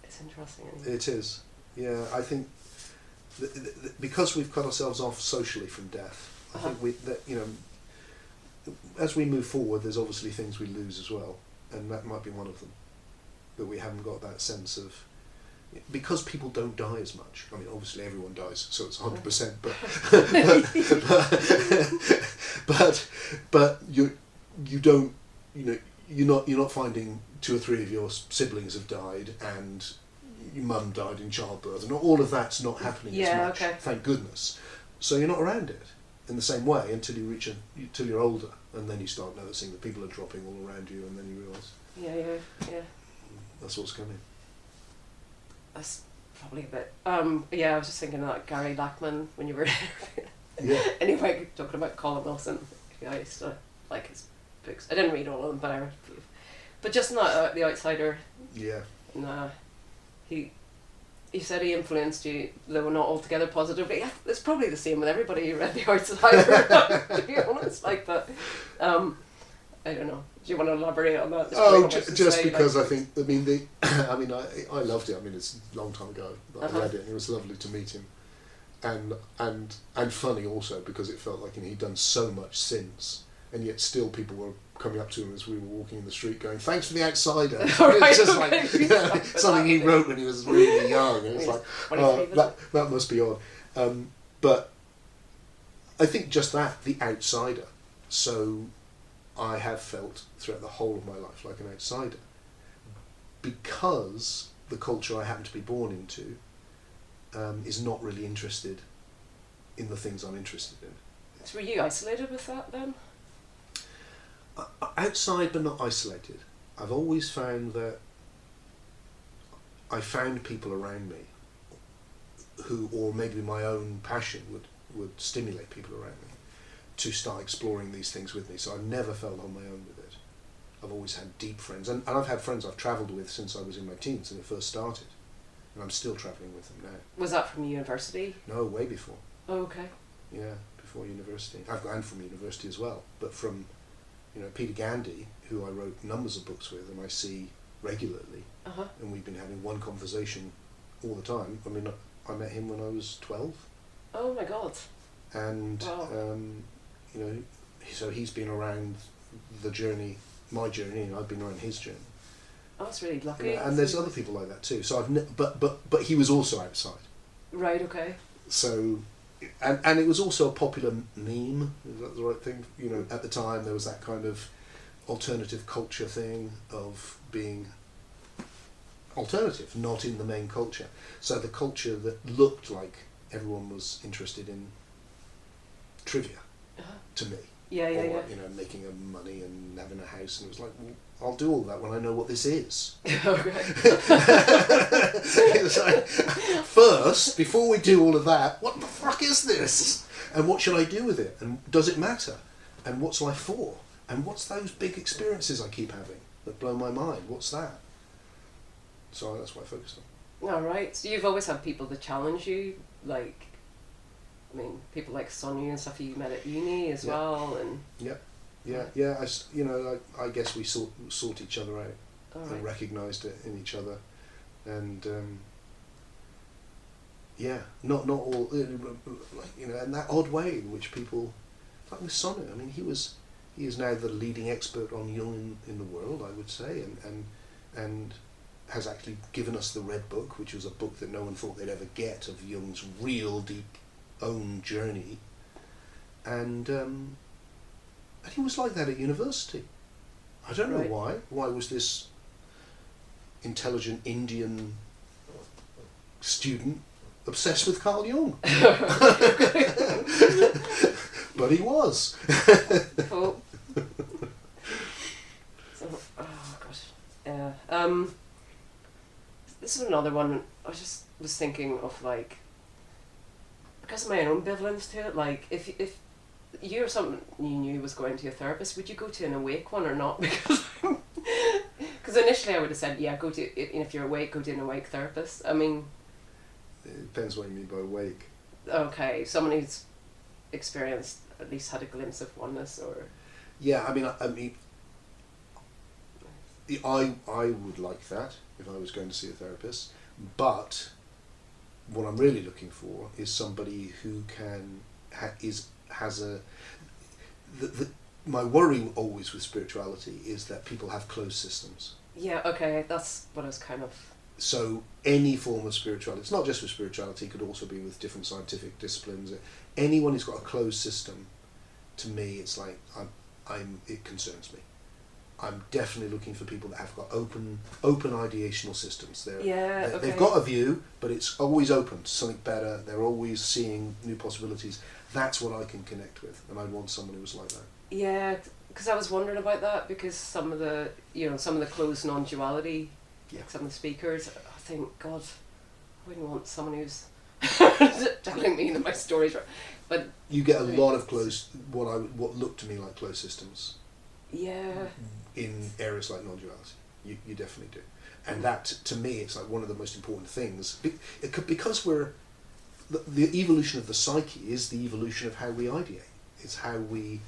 it's interesting. It is. Yeah, I think because we've cut ourselves off socially from death, I think as we move forward, there's obviously things we lose as well, and that might be one of them. But we haven't got that sense of, because people don't die as much. I mean, obviously everyone dies, so it's 100%. But you don't, you're not finding 2 or 3 of your siblings have died and your mum died in childbirth, and all of that's not happening as much. Okay. Thank goodness. So you're not around it in the same way until until you're older, and then you start noticing that people are dropping all around you, and then you realise. Yeah. That's what's coming. That's probably a bit. I was just thinking of that Gary Lackman when you were anyway, talking about Colin Wilson. I used to like his books. I didn't read all of them, but I read a few. But just not The Outsider. Yeah. Nah. He said he influenced you, though not altogether positively. Yeah, it's probably the same with everybody who read The Outsider, to be honest. Like, but I don't know. Do you want to elaborate on that? Just because I think, I loved it. I mean, it's a long time ago that I read it, and it was lovely to meet him, and funny also, because it felt like he'd done so much since, and yet still people were coming up to him as we were walking in the street going, "Thanks for The Outsider." It's just like something he wrote when he was really young, and it's like, that must be odd. But I think just that, the outsider. So I have felt throughout the whole of my life like an outsider, because the culture I happen to be born into is not really interested in the things I'm interested in. So were you isolated with that then? Outside but not isolated. I've always found that I found people around me who, or maybe my own passion would stimulate people around me to start exploring these things with me. So I've never felt on my own with it. I've always had deep friends, and I've had friends I've travelled with since I was in my teens, when it first started, and I'm still travelling with them now. Was that from university? No, way before. Oh, okay. Yeah, before university. And from university as well, but from Peter Gandy, who I wrote numbers of books with, and I see regularly, and we've been having one conversation all the time. I mean, I met him when I was 12. Oh my God. And wow. So he's been around the journey, my journey, and I've been around his journey. Oh, that's really lucky. And there's other people like that too. So but he was also outside. Right. Okay. So, and it was also a popular meme. Is that the right thing? At the time there was that kind of alternative culture thing of being alternative, not in the main culture. So the culture that looked like everyone was interested in trivia, to me. Yeah. Making money and having a house, and it was like, well, I'll do all that when I know what this is. It's like, first, before we do all of that, what the fuck is this? And what should I do with it? And does it matter? and what's life for? And what's those big experiences I keep having that blow my mind? What's that? So that's what I focused on. All right. So you've always had people that challenge you, like, I mean, people like Sonia and stuff you met at uni as well, and Yeah. I guess we sort each other out and recognised it in each other, and not all, and that odd way in which people, like with Sonia. I mean, he is now the leading expert on Jung in the world, I would say, and has actually given us the Red Book, which was a book that no one thought they'd ever get, of Jung's real deep own journey, and he was like that at university. I don't know why. Why was this intelligent Indian student obsessed with Carl Jung? But he was. Cool. So, oh gosh. This is another one. I just was thinking of, like, because of my own ambivalence to it. Like, if you or someone you knew was going to a therapist, would you go to an awake one or not? Because initially I would have said, yeah, go to, if you're awake, go to an awake therapist. I mean, it depends what you mean by awake. Okay, someone who's experienced, at least had a glimpse of oneness, or... Yeah, I mean, I would like that if I was going to see a therapist, but what I'm really looking for is somebody who can my worry always with spirituality is that people have closed systems. Yeah, okay, that's what I was kind of... So any form of spirituality, it's not just with spirituality, it could also be with different scientific disciplines. Anyone who's got a closed system, to me, it's like, it concerns me. I'm definitely looking for people that have got open ideational systems. They've got a view, but it's always open to something better. They're always seeing new possibilities. That's what I can connect with, and I want someone who was like that. Yeah, because I was wondering about that, because some of the closed non-duality, like some of the speakers, I think, God, I wouldn't want someone who's telling me that my story's right. But you get a lot of what look to me like closed systems. Yeah. In areas like non-duality, you definitely do, and that, to me, it's like one of the most important things. Because the evolution of the psyche is the evolution of how we ideate. It's how we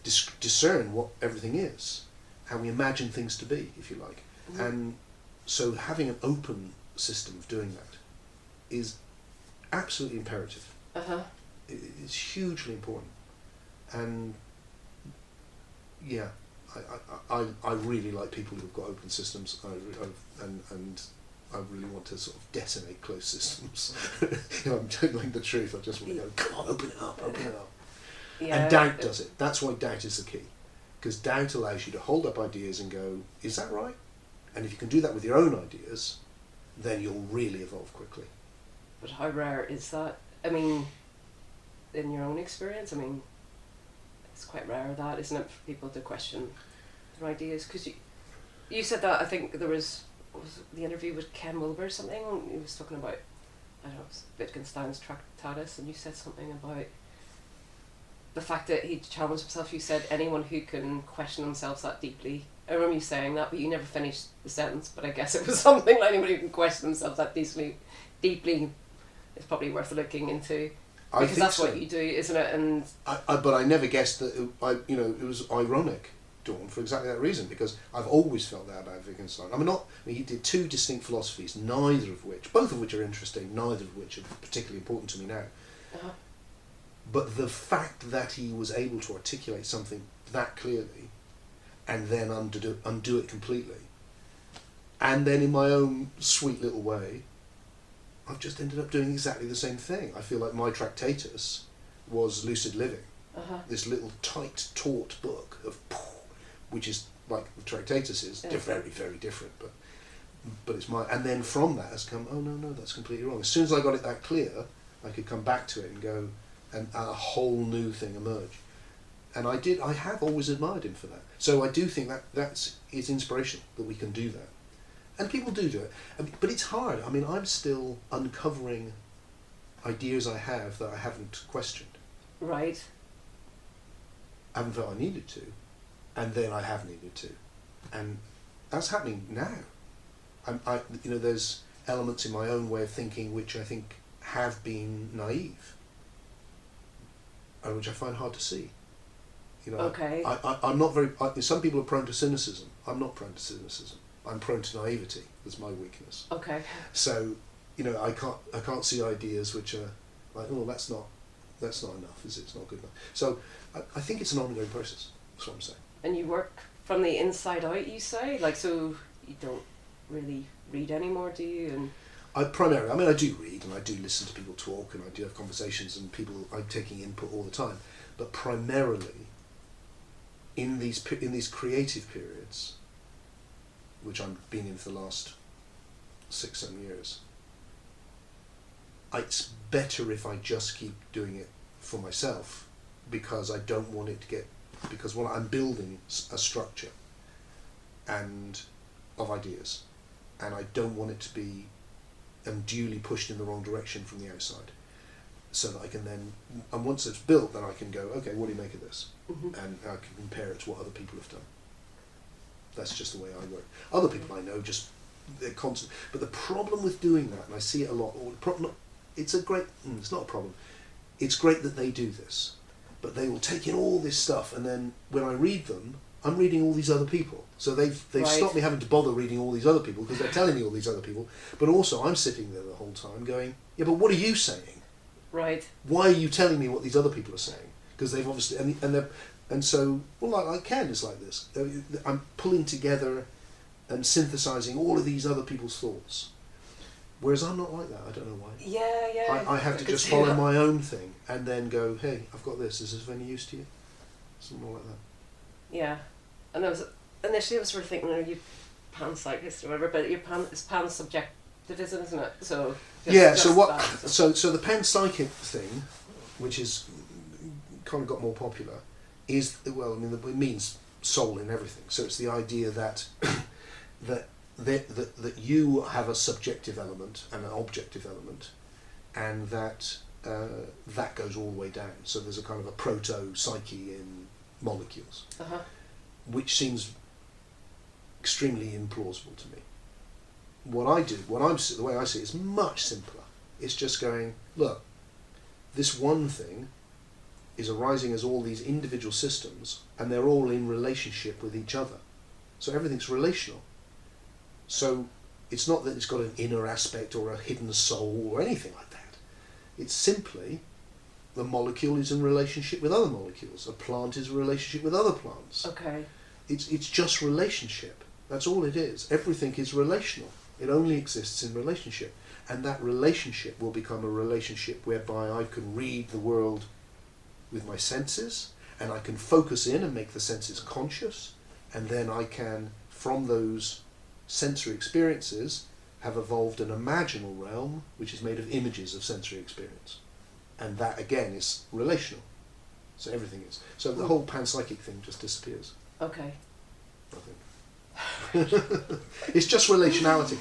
discern what everything is, how we imagine things to be, if you like. Mm-hmm. And so having an open system of doing that is absolutely imperative. It's hugely important, and yeah, I really like people who've got open systems. And I really want to sort of detonate closed systems. I'm telling the truth. I just want to go, come on, open it up. Yeah, and doubt does it. That's why doubt is the key, because doubt allows you to hold up ideas and go, is that right? And if you can do that with your own ideas, then you'll really evolve quickly. But how rare is that? I mean, in your own experience, I mean, it's quite rare, that, isn't it, for people to question their ideas? Because you said that, I think there was the interview with Ken Wilber or something, he was talking about, I don't know, Wittgenstein's Tractatus, and you said something about the fact that he challenged himself. You said anyone who can question themselves that deeply. I remember you saying that, but you never finished the sentence, but I guess it was something like anybody who can question themselves that deeply is probably worth looking into. Because that's what you do, isn't it? And but I never guessed that it was ironic, Dawn, for exactly that reason, because I've always felt that about Wittgenstein. He did two distinct philosophies, both of which are interesting, neither of which are particularly important to me now. But the fact that he was able to articulate something that clearly and then undo it completely, and then in my own sweet little way, I've just ended up doing exactly the same thing. I feel like my Tractatus was lucid living. This little tight, taut book which is like the Tractatus is. They're very, very different, but it's my. And then from that has come, oh no, that's completely wrong. As soon as I got it that clear, I could come back to it and go, and a whole new thing emerge. And I have always admired him for that. So I do think that's inspirational, that we can do that. And people do it. But it's hard. I mean, I'm still uncovering ideas I have that I haven't questioned. Right. I haven't felt I needed to, and then I have needed to, and that's happening now. There's elements in my own way of thinking which I think have been naive, and which I find hard to see. Okay. I'm not very. Some people are prone to cynicism. I'm not prone to cynicism. I'm prone to naivety. That's my weakness. Okay. So, I can't see ideas which are like, oh, that's not enough, is it? It's not good enough. So, I think it's an ongoing process. That's what I'm saying. And you work from the inside out, you say? Like, so you don't really read anymore, do you? And I do read and I do listen to people talk and I do have conversations and I'm taking input all the time. But primarily, in these creative periods, which I've been in for the last 6-7 years, it's better if I just keep doing it for myself, because I don't want it to get, because I'm building a structure and of ideas, and I don't want it to be unduly pushed in the wrong direction from the outside, so that I can then, and once it's built, then I can go, okay, what do you make of this? And I can compare it to what other people have done. That's just the way I work. Other people I know they're constant. But the problem with doing that, and I see it a lot, it's not a problem. It's great that they do this, but they will take in all this stuff, and then when I read them, I'm reading all these other people. So they've Right. stopped me having to bother reading all these other people, because they're telling me all these other people. But also I'm sitting there the whole time going, yeah, but what are you saying? right. Why are you telling me what these other people are saying? Because they've obviously, and so, well, like Ken is like this. I'm pulling together and synthesizing all of these other people's thoughts. Whereas I'm not like that. I don't know why. Yeah. I have to just follow my own thing and then go, hey, I've got this. Is this of any use to you? Something like that. Yeah. And initially I was sort of thinking, you panpsychist or whatever, but it's pansubjectivism, isn't it? So So the panpsychic thing, which is kind of got more popular, is, well, I mean, it means soul in everything. So it's the idea that that you have a subjective element and an objective element, and that that goes all the way down. So there's a kind of a proto-psyche in molecules, which seems extremely implausible to me. The way I see it is much simpler. It's just going, look, this one thing is arising as all these individual systems, and they're all in relationship with each other. So everything's relational. So it's not that it's got an inner aspect or a hidden soul or anything like that. It's simply the molecule is in relationship with other molecules. A plant is in relationship with other plants. Okay. It's just relationship. That's all it is. Everything is relational. It only exists in relationship. And that relationship will become a relationship whereby I can read the world with my senses, and I can focus in and make the senses conscious, and then I can, from those sensory experiences, have evolved an imaginal realm which is made of images of sensory experience. And that again is relational. So everything is. So the whole panpsychic thing just disappears. Okay. I think. It's just relationality.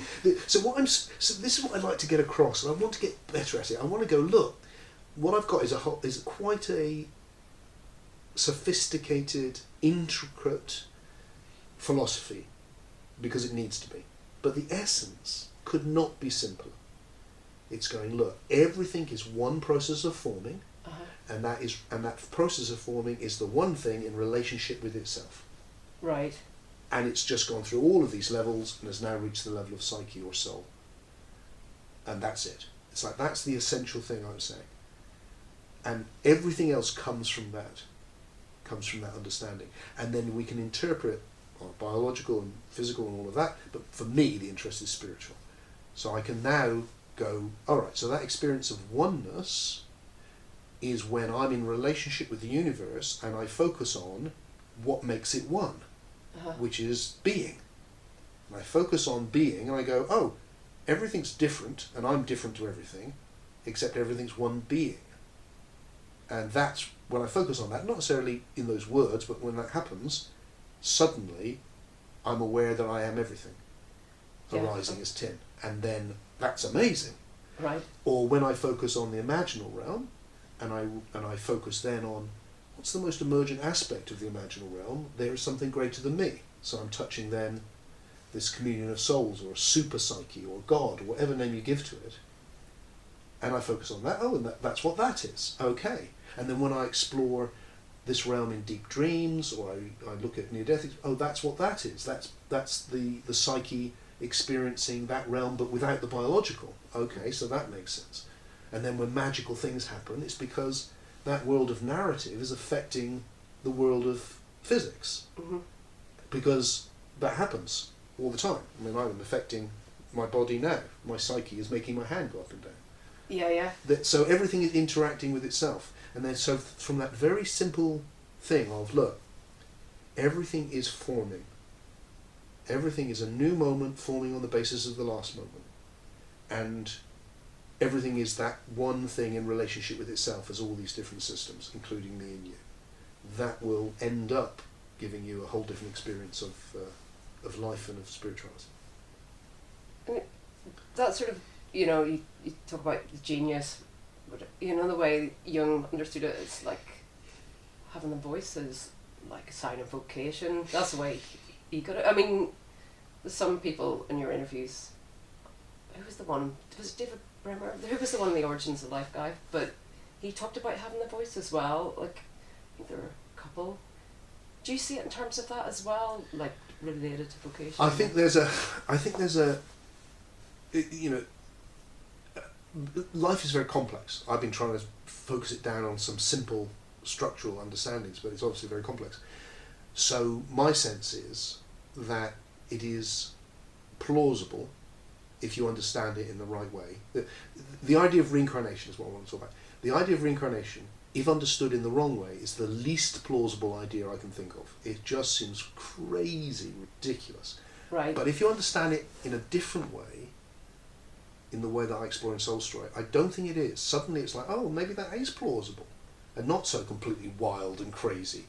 So this is what I'd like to get across, and I want to get better at it. I want to go, look, what I've got is quite a sophisticated, intricate philosophy, because it needs to be. But the essence could not be simpler. It's going, look, everything is one process of forming, and that process of forming is the one thing in relationship with itself. Right. And it's just gone through all of these levels and has now reached the level of psyche or soul. And that's it. It's like, that's the essential thing I'm saying. And everything else comes from that understanding. And then we can interpret biological and physical and all of that, but for me the interest is spiritual. So I can now go, alright, so that experience of oneness is when I'm in relationship with the universe and I focus on what makes it one, which is being. And I focus on being and I go, oh, everything's different and I'm different to everything, except everything's one being. And that's when I focus on that, not necessarily in those words, but when that happens, suddenly I'm aware that I am everything, arising as Tim. And then that's amazing. Right. Or when I focus on the imaginal realm, and I focus then on, what's the most emergent aspect of the imaginal realm? There is something greater than me. So I'm touching then this communion of souls, or a super psyche, or God, or whatever name you give to it. And I focus on that. Oh, and that's what that is. Okay. And then when I explore this realm in deep dreams, or I look at near-death, oh, that's what that is. That's the psyche experiencing that realm, but without the biological. Okay, so that makes sense. And then when magical things happen, it's because that world of narrative is affecting the world of physics. Mm-hmm. Because that happens all the time. I mean, I'm affecting my body now. My psyche is making my hand go up and down. Yeah. So everything is interacting with itself. And then so from that very simple thing of, look, everything is forming. Everything is a new moment forming on the basis of the last moment. And everything is that one thing in relationship with itself as all these different systems, including me and you. That will end up giving you a whole different experience of life and of spirituality. I mean, that sort of, you talk about the genius, but the way Jung understood it, it's like having a voice is like a sign of vocation. That's the way he got it. I mean, there's some people in your interviews, who was the one? Was it David Bremer? Who was the one in the Origins of Life guy? But he talked about having a voice as well. Like, I think there were a couple. Do you see it in terms of that as well, like related to vocation? I think there's a life is very complex. I've been trying to focus it down on some simple structural understandings, but it's obviously very complex. So my sense is that it is plausible if you understand it in the right way. The idea of reincarnation is what I want to talk about. The idea of reincarnation, if understood in the wrong way, is the least plausible idea I can think of. It just seems crazy, ridiculous. Right. But if you understand it in a different way, in the way that I explore in Soul Story, I don't think it is. Suddenly it's like, oh, maybe that is plausible, and not so completely wild and crazy.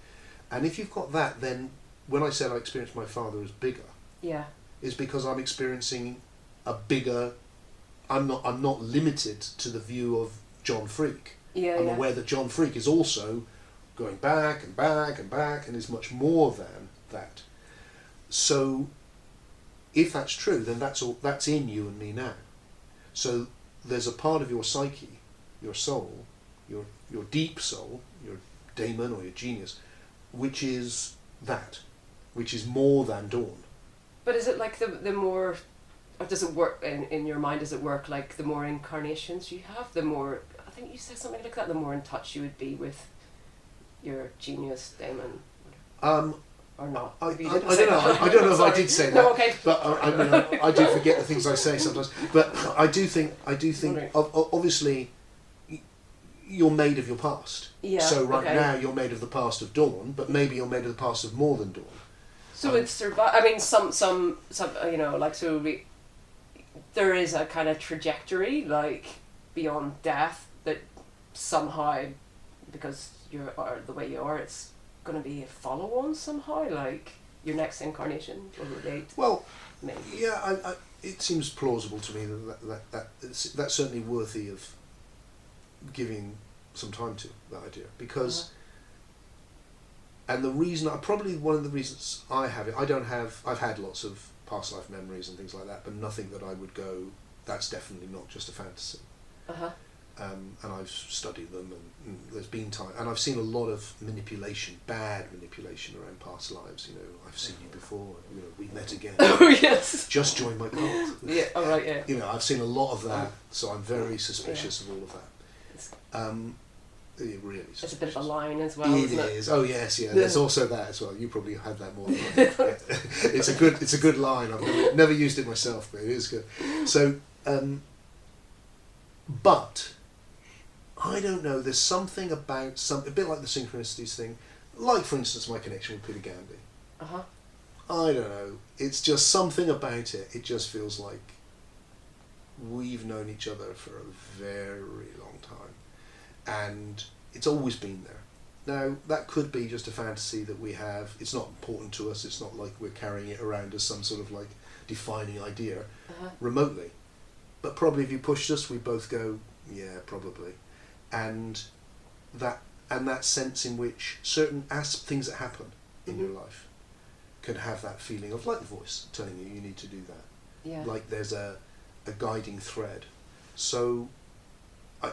And if you've got that, then when I said I experienced my father as bigger, yeah, is because I'm experiencing a bigger. I'm not limited to the view of John Freke. Yeah, I'm aware that John Freke is also going back and back and back, and is much more than that. So, if that's true, then that's in you and me now. So there's a part of your psyche, your soul, your deep soul, your daemon or your genius, which is that, which is more than dawn. But is it like the more, or does it work in your mind? Does it work like the more incarnations you have, the more? I think you said something like that. The more in touch you would be with your genius daemon. Or not? I don't know. I don't know if I did say that. No, okay. But I do forget the things I say sometimes. But I do think. Obviously, you're made of your past. Yeah. So okay. now you're made of the past of dawn, but maybe you're made of the past of more than dawn. So it's I mean, some like there is a kind of trajectory like beyond death that somehow, because you are the way you are, it's going to be a follow-on somehow, like your next incarnation will relate. Well, maybe. yeah, it seems plausible to me that's certainly worthy of giving some time to, that idea, because and the reason, probably one of the reasons I have it, I've had lots of past life memories and things like that, but nothing that I would go, that's definitely not just a fantasy. And I've studied them, and there's been time, and I've seen a lot of manipulation, bad manipulation around past lives. I've seen you before. We met again. Oh yes. Just join my cult. Yeah. Oh right. Yeah. I've seen a lot of that, so I'm very suspicious of all of that. It really is. It's a bit of a line as well. It is. Oh yes, yeah. There's also that as well. You probably had that more than I did. Yeah. It's a good line. I've never used it myself, but it is good. So, but I don't know. There's something about a bit like the synchronicities thing. Like for instance, my connection with Peter Gandy. I don't know. It's just something about it. It just feels like we've known each other for a very long time, and it's always been there. Now, that could be just a fantasy that we have. It's not important to us. It's not like we're carrying it around as some sort of like defining idea remotely. But probably if you pushed us, we'd both go, yeah, probably. And and that sense in which certain things that happen in Mm-hmm. your life can have that feeling of, like the voice telling you need to do that. Yeah. Like there's a guiding thread. So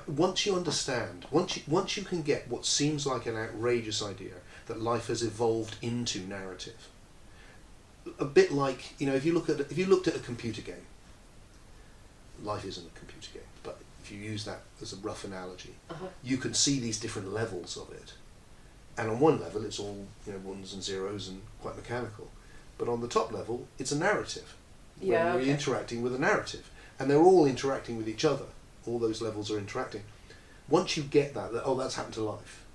once you understand, once you can get what seems like an outrageous idea that life has evolved into narrative, a bit like, if you looked at a computer game, life isn't a computer game, but if you use that as a rough analogy, you can see these different levels of it. And on one level, it's all ones and zeros and quite mechanical, but on the top level, it's a narrative. Yeah. Where you're interacting with a narrative, and they're all interacting with each other. All those levels are interacting. Once you get that that's happened to life,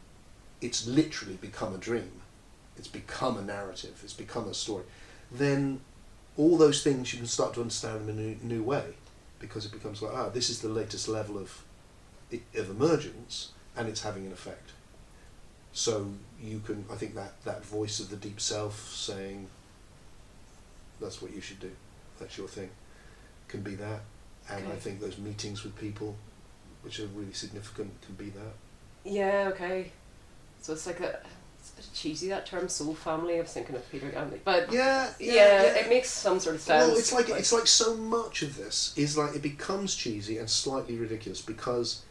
it's literally become a dream. It's become a narrative. It's become a story. Then all those things you can start to understand them in a new way, because it becomes like, this is the latest level of emergence, and it's having an effect. So you can, I think that voice of the deep self saying, that's what you should do, that's your thing, can be that. And I think those meetings with people, which are really significant, can be that. Yeah, okay. So it's like it's a bit cheesy, that term, soul family. I was thinking of Peter Gandhi. But yeah, it makes some sort of sense. Well, it's like so much of this is like, it becomes cheesy and slightly ridiculous because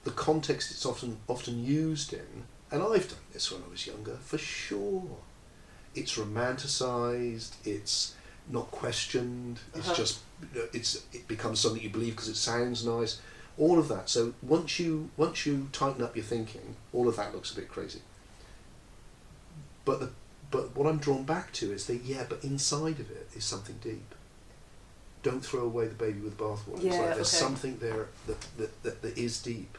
the context it's often used in, and I've done this when I was younger, for sure. It's romanticised, it's not questioned, it's just, it becomes something you believe because it sounds nice, all of that. So once you tighten up your thinking, all of that looks a bit crazy. But what I'm drawn back to is but inside of it is something deep. Don't throw away the baby with the bathwater. Yeah, it's like there's something there that is deep.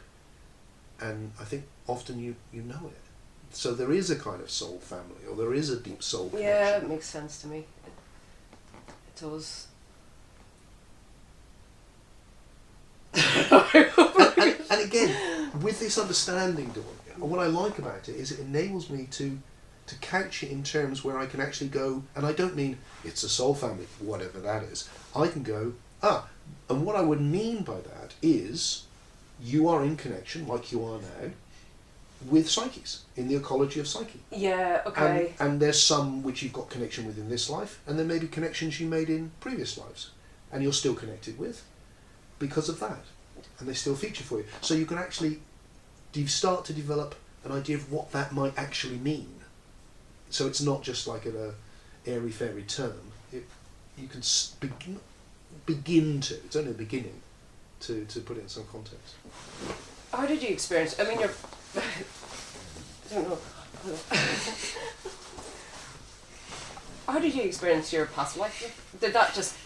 And I think often you know it. So there is a kind of soul family, or there is a deep soul connection. Yeah, it makes sense to me. It does. and again, with this understanding, Dawn, what I like about it is it enables me to couch it in terms where I can actually go, and I don't mean it's a soul family, whatever that is. I can go, and what I would mean by that is you are in connection, like you are now, with psyches, in the ecology of psyche. Yeah, okay. And there's some which you've got connection with in this life, and there may be connections you made in previous lives, and you're still connected with because of that, and they still feature for you. So you can actually start to develop an idea of what that might actually mean. So it's not just like an airy-fairy term. You can begin to, it's only the beginning, to put it in some context. How did you experience, I mean, I don't know. How did you experience your past life? Did that just,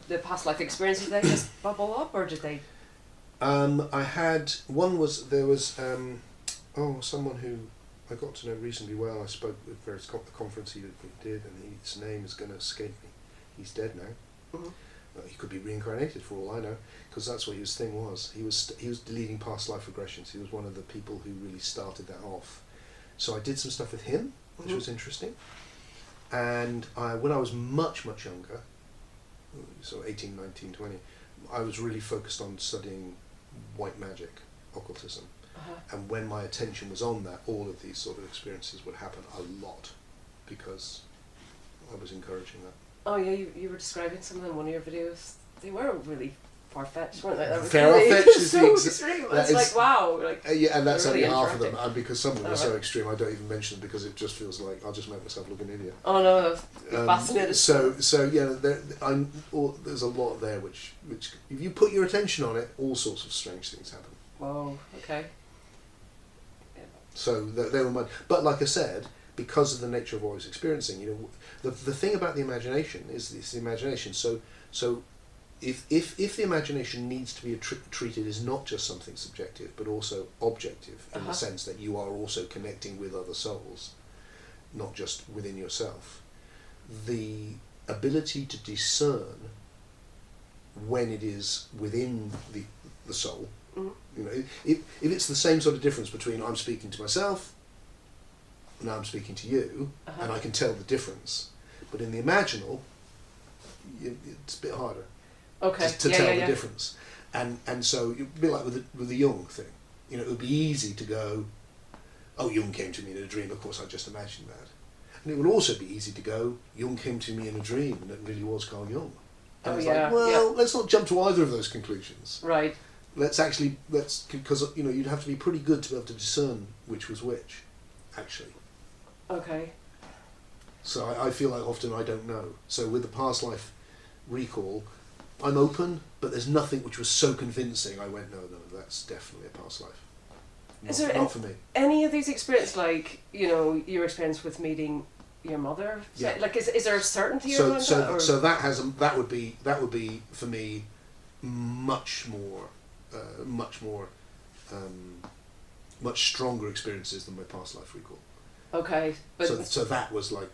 the past life experiences, did they just bubble up, or did they? I had, there was someone who I got to know reasonably well. I spoke with various conference he did, and his name is going to escape me. He's dead now. Mm-hmm. He could be reincarnated for all I know, because that's what his thing was. He was deleting past life regressions. He was one of the people who really started that off. So I did some stuff with him, which was interesting. And when I was much, much younger, so 18, 19, 20, I was really focused on studying white magic, occultism. And when my attention was on that, all of these sort of experiences would happen a lot, because I was encouraging that. Oh yeah, you were describing some of them in one of your videos. They were really far-fetched, weren't they? That was Far-fetched really is so extreme. It's like, wow. And that's really only half of them. interacting. And because some of them are so extreme, I don't even mention them, because it just feels like I'll just make myself look an idiot. Oh no, fascinated. So yeah, there's a lot there which if you put your attention on it, all sorts of strange things happen. Whoa, okay. So they were mine. But like I said, because of the nature of what I was experiencing, the thing about the imagination is the imagination. So if the imagination needs to be treated as not just something subjective, but also objective, in the sense that you are also connecting with other souls, not just within yourself, the ability to discern when it is within the soul. If it's the same sort of difference between I'm speaking to myself, now I'm speaking to you, and I can tell the difference. But in the imaginal, it's a bit harder to tell the difference. And so it'd be like with the Jung thing. It would be easy to go, oh, Jung came to me in a dream, of course I just imagined that. And it would also be easy to go, Jung came to me in a dream and it really was Carl Jung. And it's like, well, let's not jump to either of those conclusions. Right. Because you'd have to be pretty good to be able to discern which was which, actually. Okay. So I feel like often I don't know. So with the past life recall, I'm open, but there's nothing which was so convincing I went, no, that's definitely a past life. Not for me. Any of these experiences, like, your experience with meeting your mother? Yeah. Like, is there a certainty around that? Or? So that would be for me much stronger experiences than my past life recall. Okay, but so that was a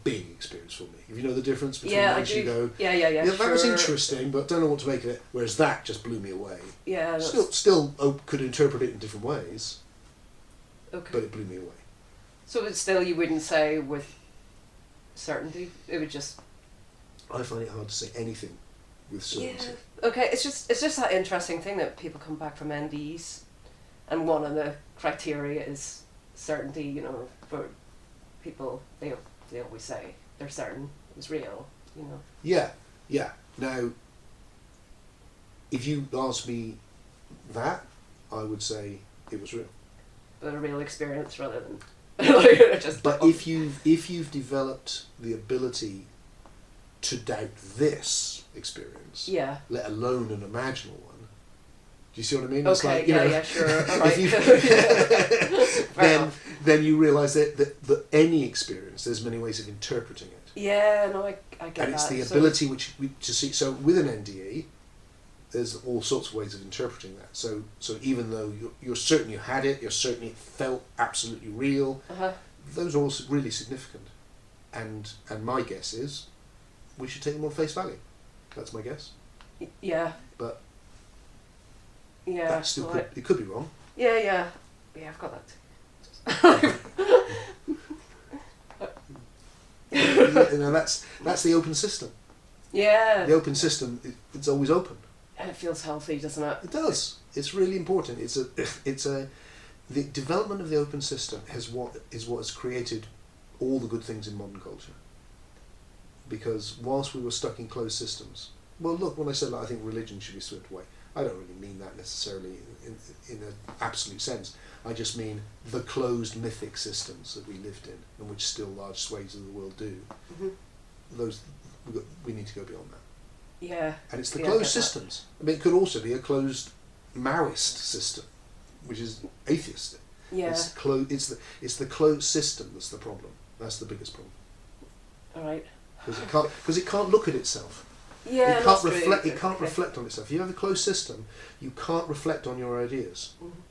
big experience for me. If you know the difference between once you go, yeah, that was interesting, but don't know what to make of it. Whereas that just blew me away. Yeah, still could interpret it in different ways. Okay, but it blew me away. So it's still, you wouldn't say with certainty. It would just. I find it hard to say anything with certainty. Yeah. Okay, it's just that interesting thing that people come back from NDEs, and one of the criteria is certainty. For people, they always say they're certain it was real. Yeah. Now, if you ask me that, I would say it was real. But a real experience rather than just. But if you've developed the ability to doubt this experience, let alone an imaginal one. Do you see what I mean? Okay, it's like, yeah, sure. All right. Then you realise that any experience, there's many ways of interpreting it. Yeah, no, I get that. And it's the ability to see. So with an NDE, there's all sorts of ways of interpreting that. So even though you're certain you had it, you're certain it felt absolutely real, those are all really significant. And my guess is, we should take them on face value. That's my guess. Yeah. But yeah, that still it could be wrong. Yeah, I've got that too. That's the open system. Yeah. The open system, it's always open. And it feels healthy, doesn't it? It does. It's really important. The development of the open system is what has created all the good things in modern culture. Because whilst we were stuck in closed systems, well, look, when I said I think religion should be stripped away, I don't really mean that necessarily in an absolute sense. I just mean the closed mythic systems that we lived in, and which still large swathes of the world do. Mm-hmm. We need to go beyond that. Yeah. And it's the closed systems. I mean, it could also be a closed Maoist system, which is atheistic. Yeah. It's the closed system that's the problem. That's the biggest problem. All right. Because it can't look at itself. Yeah, it can't reflect. It can't reflect on itself. If you have a closed system, you can't reflect on your ideas. Mm-hmm.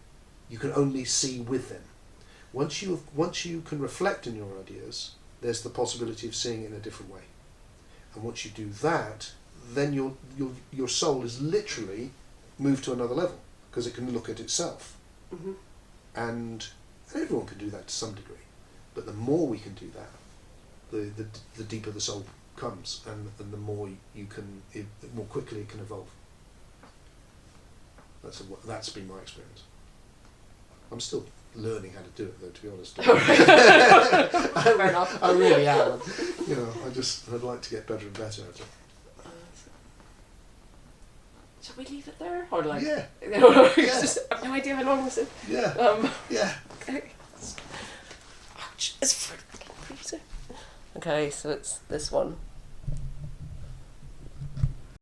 You can only see with them. Once you can reflect on your ideas, there's the possibility of seeing it in a different way. And once you do that, then your soul is literally moved to another level because it can look at itself. Mm-hmm. And everyone can do that to some degree. But the more we can do that, the deeper the soul comes, and the more the more quickly it can evolve. That's been my experience. I'm still learning how to do it, though, to be honest. Fair enough. I really am. I'd like to get better and better at it. Shall we leave it there, or like? Yeah. I have no idea how long this is. Yeah. Yeah. Okay. It's freezing. Okay, so it's this one.